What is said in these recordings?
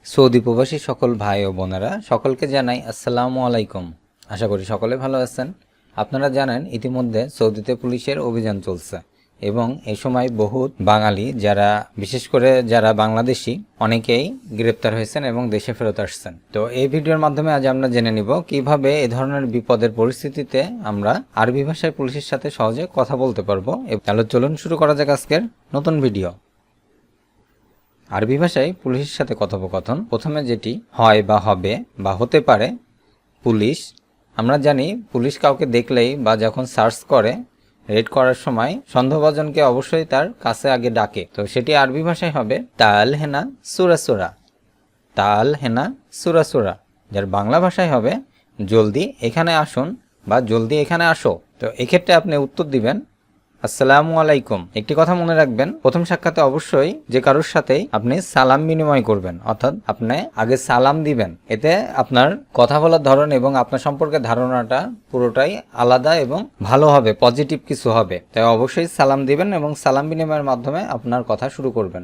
Saudi প্রবাসী সকল ভাই ও বোনেরা সকলকে জানাই আসসালামু আলাইকুম। আশা করি সকলে ভালো আছেন। আপনারা জানেন ইতিমধ্যে সৌদিতে পুলিশের অভিযান চলছে এবং এই সময় বহুত বাঙালি যারা বিশেষ করে যারা বাংলাদেশি অনেকেই গ্রেপ্তার হয়েছেন এবং দেশে ফেরত আসছেন। তো এই ভিডিওর মাধ্যমে আজ আমরা জেনে নিব কিভাবে এই ধরনের বিপদের পরিস্থিতিতে আমরা আরবি ভাষায় পুলিশের সাথে সহজে কথা বলতে পারবো। তাহলে চলুন শুরু করা যাক আজকের নতুন ভিডিও। আরবি ভাষায় পুলিশের সাথে কথোপকথন প্রথমে যেটি হয় বা হবে বা হতে পারে, পুলিশ। আমরা জানি পুলিশ কাউকে দেখলেই বা যখন সার্চ করে রেড করার সময় সন্দেহভাজনকে অবশ্যই তার কাছে আগে ডাকে। তো সেটি আরবি ভাষায় হবে তাল হেনা সুরা সুরা, তাল হেনা সুরা সুরা। যার বাংলা ভাষায় হবে জলদি এখানে আসুন বা জলদি এখানে আসো। তো এক্ষেত্রে আপনি উত্তর দিবেন আসসালামু আলাইকুম। একটি কথা মনে রাখবেন, প্রথম সাক্ষাতে অবশ্যই যে কারোর সাথেই আপনি সালাম বিনিময় করবেন, অর্থাৎ আপনি আগে সালাম দিবেন। এতে আপনার কথা বলার ধরন এবং আপনার সম্পর্কে ধারণাটা পুরোটাই আলাদা এবং ভালো হবে, পজিটিভ কিছু হবে। তাই অবশ্যই সালাম দিবেন এবং সালাম বিনিময়ের মাধ্যমে আপনার কথা শুরু করবেন।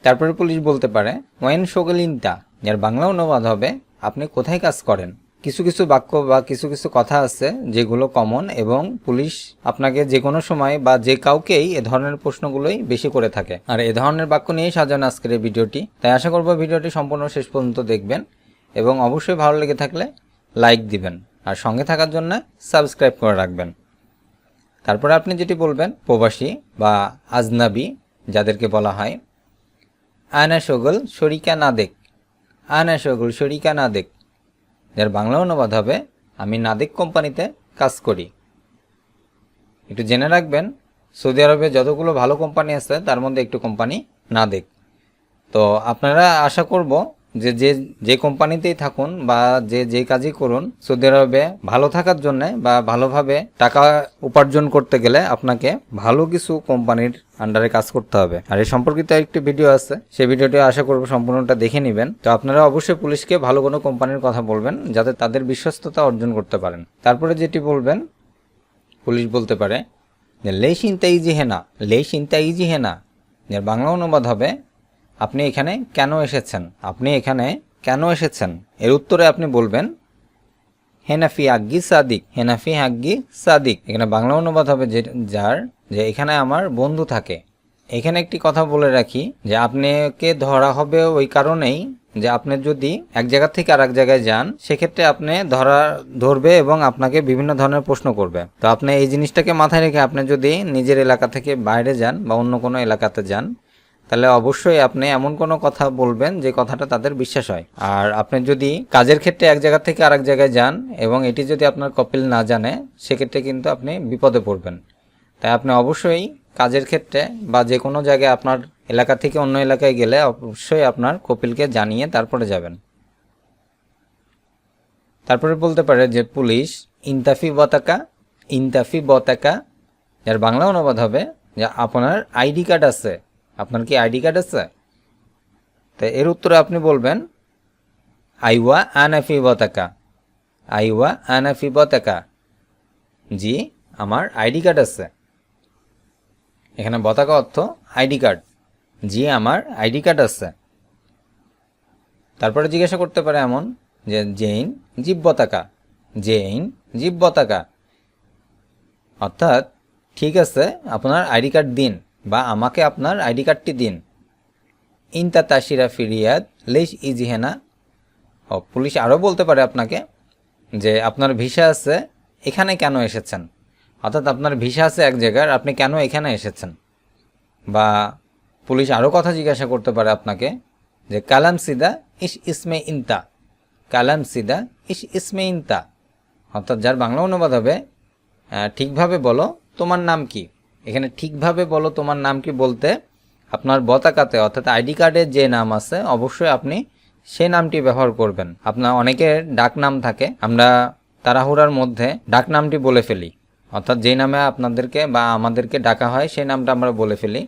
তারপরে পুলিশ বলতে পারে ওয়েন শোগলিনতা, যার বাংলা অনুবাদ হবে আপনি কোথায় কাজ করেন। কিছু কিছু বাক্য বা কিছু কিছু কথা আছে যেগুলো কমন এবং পুলিশ আপনাকে যে কোনো সময় বা যে কাউকেই এ ধরনের প্রশ্নগুলোই বেশি করে থাকে। আর এ ধরনের বাক্য নিয়েই সাজানো আজকের এই ভিডিওটি। তাই আশা করব ভিডিওটি সম্পূর্ণ শেষ পর্যন্ত দেখবেন এবং অবশ্যই ভালো লেগে থাকলে লাইক দিবেন আর সঙ্গে থাকার জন্য সাবস্ক্রাইব করে রাখবেন। তারপরে আপনি যেটি বলবেন প্রবাসী বা আজনাবি যাদেরকে বলা হয়, আনা শগল শরিকা না দেখ, আনা শগল শরিকা না দেখ। যার বাংলা অনুবাদ হবে আমি নাদেক কোম্পানিতে কাজ করি। একটু জেনে রাখবেন সৌদি আরবে যতগুলো ভালো কোম্পানি আছে তার মধ্যে একটু কোম্পানি নাদেক। তো আপনারা আশা করব যে যে যে কোম্পানিতেই থাকুন বা যে কাজই করুন, সৌদি আরবে ভালো থাকার জন্য বা ভালোভাবে টাকা উপার্জন করতে গেলে আপনাকে ভালো কিছু কোম্পানির আন্ডারে কাজ করতে হবে। আর এই সম্পর্কিত একটি ভিডিও আছে, সেই ভিডিওটি আশা করব সম্পূর্ণটা দেখে নেবেন। তো আপনারা অবশ্যই পুলিশকে ভালো কোনো কোম্পানির কথা বলবেন যাতে তাদের বিশ্বস্ততা অর্জন করতে পারেন। তারপরে যেটি বলবেন, পুলিশ বলতে পারে যে লেশ ইনতা ইজি হেনা, লেশ ইনতা ইজি হেনা। যার বাংলা অনুবাদ হবে আপনি এখানে কেন এসেছেন, আপনি এখানে কেন এসেছেন। এর উত্তরে আপনি বলবেন হেনাফি আগ্গি সাদিক, হেনাফি আগ্গি সাদিক। এখানে বাংলা অনুবাদ হবে যে এখানে আমার বন্ধু থাকে। এখানে একটি কথা বলে রাখি যে আপনাকে ধরা হবে ওই কারণেই যে আপনি যদি এক জায়গা থেকে আর এক জায়গায় যান, সেক্ষেত্রে আপনি ধরবে এবং আপনাকে বিভিন্ন ধরনের প্রশ্ন করবে। তো আপনি এই জিনিসটাকে মাথায় রেখে আপনি যদি নিজের এলাকা থেকে বাইরে যান বা অন্য কোনো এলাকাতে যান, তাহলে অবশ্যই আপনি এমন কোনো কথা বলবেন যে কথাটা তাদের বিশ্বাস হয়। আর আপনি যদি কাজের ক্ষেত্রে এক জায়গা থেকে আরেক জায়গায় যান এবং এটি যদি আপনার কপিল না জানে, সেক্ষেত্রে কিন্তু আপনি বিপদে পড়বেন। তাই আপনি অবশ্যই কাজের ক্ষেত্রে বা যে কোনো জায়গায় আপনার এলাকা থেকে অন্য এলাকায় গেলে অবশ্যই আপনার কপিলকে জানিয়ে তারপরে যাবেন। তারপরে বলতে পারে যে পুলিশ ইনতাফি বতাকা, ইনতাফি বতাকা। যার বাংলা অনুবাদ হবে যে আপনার আইডি কার্ড আছে, আপনার কি আইডি কার্ড আছে। তো এর উত্তরে আপনি বলবেন আইওয়া আনাফি বতাকা, আইওয়া আনাফি বতাকা। জি আমার আইডি কার্ড আছে। এখানে বতাকা অর্থ আইডি কার্ড। জি আমার আইডি কার্ড আছে। তারপরে জিজ্ঞাসা করতে পারে এমন যে জেইন জিব বতাকা, জেইন জিব বতাকা। অর্থাৎ ঠিক আছে আপনার আইডি কার্ড দিন বা আমাকে আপনার আইডি কার্ডটি দিন। ইনতা তাশিরা ফিরিয়াদ লেশ ইজি হেনা। পুলিশ আরও বলতে পারে আপনাকে যে আপনার ভিসা আছে, এখানে কেন এসেছেন। অর্থাৎ আপনার ভিসা আছে এক জায়গার, আপনি কেন এখানে এসেছেন। বা পুলিশ আরও কথা জিজ্ঞাসা করতে পারে আপনাকে যে কালাম সিদা ইস ইসমে ইনতা, কালাম সিদা ইস ইসমে ইনতা। অর্থাৎ যার বাংলা অনুবাদ হবে ঠিকভাবে বলো তোমার নাম কি। এখানে ঠিকভাবে বলো তোমার নাম কি বলতে আপনার বতাকাতে অর্থাৎ আইডি কার্ডে যে নাম আছে অবশ্যই আপনি সেই নামটি ব্যবহার করবেন। আপনার অনেকের ডাক নাম থাকে, আমরা তাড়াহুড়ার মধ্যে ডাক নামটি বলে ফেলি, অর্থাৎ যেই নামে আপনাদেরকে বা আমাদেরকে ডাকা হয় সেই নামটা আমরা বলে ফেলি।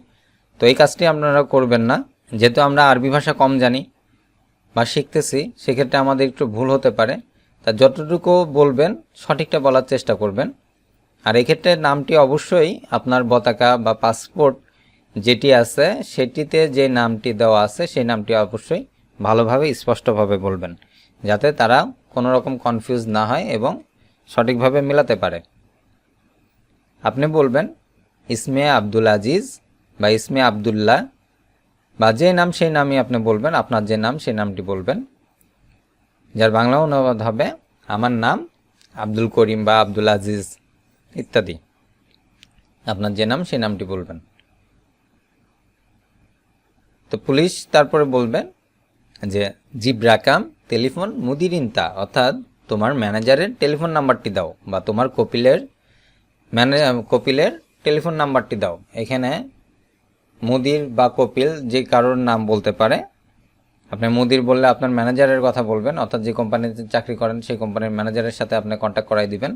তো এই কাজটি আপনারা করবেন না। যেহেতু আমরা আরবি ভাষা কম জানি বা শিখতেছি, সেক্ষেত্রে আমাদের একটু ভুল হতে পারে। তা যতটুকু বলবেন সঠিকটা বলার চেষ্টা করবেন। আর এক্ষেত্রে নামটি অবশ্যই আপনার পতাকা বা পাসপোর্ট যেটি আছে সেটিতে যে নামটি দেওয়া আছে সেই নামটি অবশ্যই ভালোভাবে স্পষ্টভাবে বলবেন, যাতে তারা কোনো রকম কনফিউজ না হয় এবং সঠিকভাবে মেলাতে পারে। আপনি বলবেন ইসমে আব্দুল আজিজ বা ইসমে আবদুল্লাহ, বা যে নাম সেই নামই আপনি বলবেন, আপনার যে নাম সেই নামটি বলবেন, যার বাংলা অনুবাদ হবে আমার নাম আব্দুল করিম বা আব্দুল আজিজ ইত্যাদি। আপনার যে নাম সেই নামটি বলবেন। তো পুলিশ তারপরে বলবেন যে জিব রাকাম টেলিফোন মুদিরিনতা, অর্থাৎ তোমার ম্যানেজারের টেলিফোন নাম্বারটি দাও বা তোমার কপিলের টেলিফোন নাম্বারটি দাও। এখানে মুদির বা কপিল যে কারোর নাম বলতে পারে। আপনি মুদির বললে আপনার ম্যানেজারের কথা বলবেন, অর্থাৎ যে কোম্পানিতে চাকরি করেন সেই কোম্পানির ম্যানেজারের সাথে আপনি কন্ট্যাক্ট করাই দিবেন।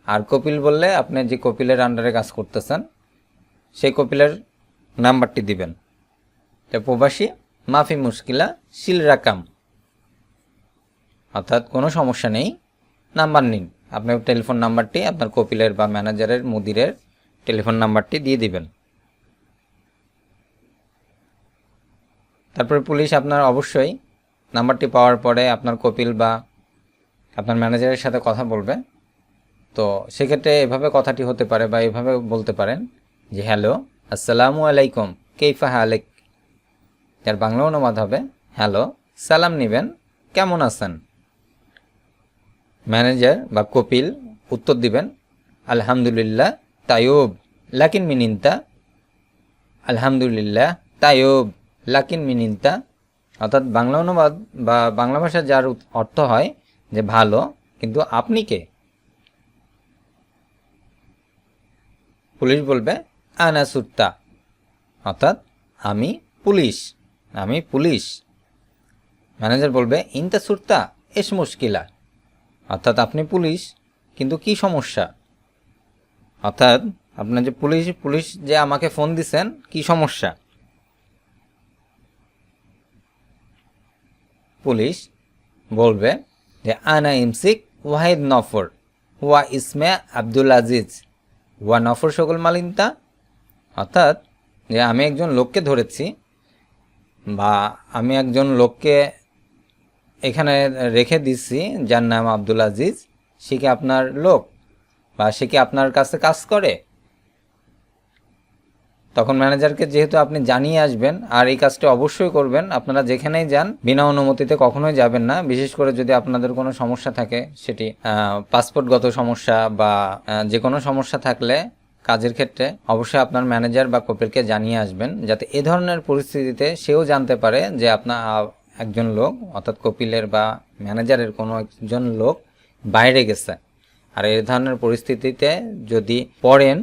আর কপিল বললে আপনি যে কপিলের আন্ডারে কাজ করতেছেন সেই কপিলের নাম্বারটি দিবেন। তো প্রবাসী মাফি মুশকিলা শিল রাকাম, অর্থাৎ কোনো সমস্যা নেই, নাম্বার নিন। আপনার টেলিফোন নাম্বারটি আপনার কপিলের বা ম্যানেজারের মুদিরের টেলিফোন নাম্বারটি দিয়ে দিবেন। তারপরে পুলিশ আপনার অবশ্যই নাম্বারটি পাওয়ার পরে আপনার কপিল বা আপনার ম্যানেজারের সাথে কথা বলবে। তো সেক্ষেত্রে এভাবে কথাটি হতে পারে বা এভাবে বলতে পারেন যে হ্যালো আসসালামু আলাইকুম কেইফা হালেক, যার বাংলা অনুবাদ হবে হ্যালো সালাম নিবেন, কেমন আছেন। ম্যানেজার বা কপিল উত্তর দিবেন আলহামদুলিল্লাহ তাইয়ুব লাকিন মিনিনতা, আলহামদুলিল্লাহ তাইয়ুব লাকিন মিনিনতা, অর্থাৎ বাংলা অনুবাদ বা বাংলা ভাষার যার অর্থ হয় যে ভালো, কিন্তু আপনি কে। পুলিশ বলবে আনা সুত্তা, অর্থাৎ আমি পুলিশ। ম্যানেজার বলবে ইনতা সুত্তা এস মুশকিলা, অর্থাৎ আপনি পুলিশ কিন্তু কি সমস্যা, অর্থাৎ আপনার যে পুলিশ যে আমাকে ফোন দিছেন কি সমস্যা। পুলিশ বলবে যে আনা ইমসিক ওয়াহিদ নফর ওয়া ইসমে আব্দুল আজিজ ওয়া নফর সকল মালিনতা, অর্থাৎ যে আমি একজন লোককে ধরেছি বা আমি একজন লোককে এখানে রেখে দিচ্ছি যার নাম আব্দুল আজিজ, সে কি আপনার লোক বা সে কি আপনার কাছে কাজ করে। তখন ম্যানেজারকে যেহেতু আপনি জানিয়ে আসবেন, আর এই কাজটা অবশ্যই করবেন, আপনারা যেখানেই যান বিনা অনুমতিতে কখনোই যাবেন না। বিশেষ করে যদি আপনাদের কোনো সমস্যা থাকে, সেটি পাসপোর্টগত সমস্যা বা যে কোনো সমস্যা থাকলে কাজের ক্ষেত্রে অবশ্যই আপনার ম্যানেজার বা কপিলকে জানিয়ে আসবেন, যাতে এ ধরনের পরিস্থিতিতে সেও জানতে পারে যে আপনার একজন লোক, অর্থাৎ কপিলের বা ম্যানেজারের কোনো একজন লোক বাইরে গেছে। আর এই ধরনের পরিস্থিতিতে যদি পড়েন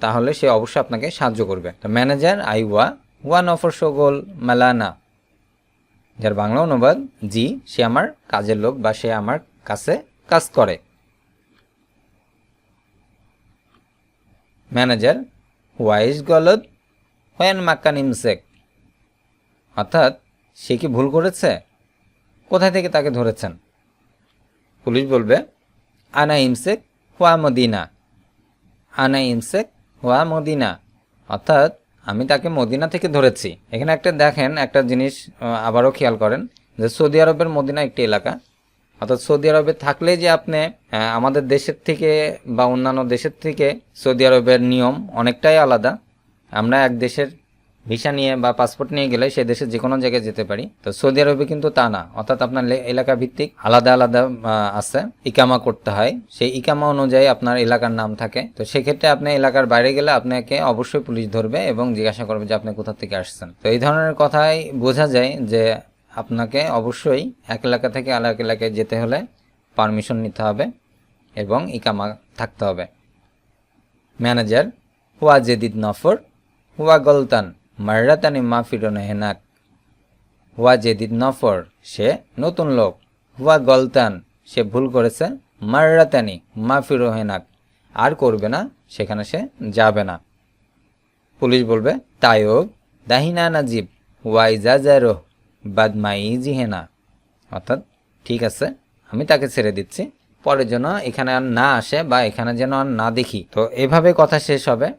তাহলে সে অবশ্যই আপনাকে সাহায্য করবে। তো ম্যানেজার আইওয়া ওয়ান অফার শোগল মালানা, যার বাংলা অনুবাদ জি, সে আমার কাজের লোক বা সে আমার কাছে কাজ করে। ম্যানেজার ওয়াইজ গলদ হোয়েন মাক্কান ইমসেক, অর্থাৎ সে কি ভুল করেছে, কোথায় থেকে তাকে ধরেছেন। পুলিশ বলবে আনা ইমসেক হুয়া মদিনা, আনা ইমসেক হুয়া মদিনা, অর্থাৎ আমি তাকে মদিনা থেকে ধরেছি। এখানে একটা দেখেন, একটা জিনিস আবারও খেয়াল করেন যে সৌদি আরবের মদিনা একটি এলাকা, অর্থাৎ সৌদি আরবে থাকলে যে আপনি আমাদের দেশের থেকে বা অন্যান্য দেশের থেকে সৌদি আরবের নিয়ম অনেকটাই আলাদা। আমরা এক দেশের ভিসা নিয়ে বা পাসপোর্ট নিয়ে গেলে সে দেশে যে কোনো জায়গায় যেতে পারি, তো সৌদি আরবে কিন্তু তা না, অর্থাৎ আপনার এলাকা ভিত্তিক আলাদা আলাদা আছে, ইকামা করতে হয়, সেই ইকামা অনুযায়ী আপনার এলাকার নাম থাকে। তো সেক্ষেত্রে আপনি এলাকার বাইরে গেলে আপনাকে অবশ্যই পুলিশ ধরবে এবং জিজ্ঞাসা করবে যে আপনি কোথা থেকে আসছেন। তো এই ধরনের কথাই বোঝা যায় যে আপনাকে অবশ্যই এক এলাকা থেকে আরেক এলাকায় যেতে হলে পারমিশন নিতে হবে এবং ইকামা থাকতে হবে। ম্যানেজার হুয়া জেদিদ নফর হুয়া গলতান মার্রাতানি মাফিরন হেনাক, হুয়া জেদিদ নফর সে নতুন লোক, হুয়া গলতান সে ভুল করেছে, মার্রাতানি মাফিরো হেনাক আর করবে না, সেখানে সে যাবে না। পুলিশ বলবে তাইয়ব দাহিনা নাজিব ওয়াই জাজারো বাদমাই জিহেনা, অর্থাৎ ঠিক আছে আমি তাকে ছেড়ে দিচ্ছি, পরে যেন এখানে আর না আসে বা এখানে যেন আর না দেখি। তো এভাবে কথা শেষ হবে।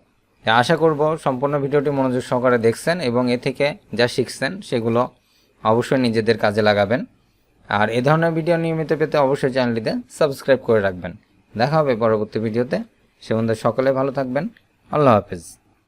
আশা করব সম্পূর্ণ ভিডিওটি মনোযোগ সহকারে দেখছেন এবং এ থেকে যা শিখছেন সেগুলো অবশ্যই নিজেদের কাজে লাগাবেন। আর এই ধরনের ভিডিও নিয়মিত পেতে অবশ্যই চ্যানেলটিতে সাবস্ক্রাইব করে রাখবেন। দেখা হবে পরবর্তী ভিডিওতে। সে বন্ধু সকলে ভালো থাকবেন। আল্লাহ হাফেজ।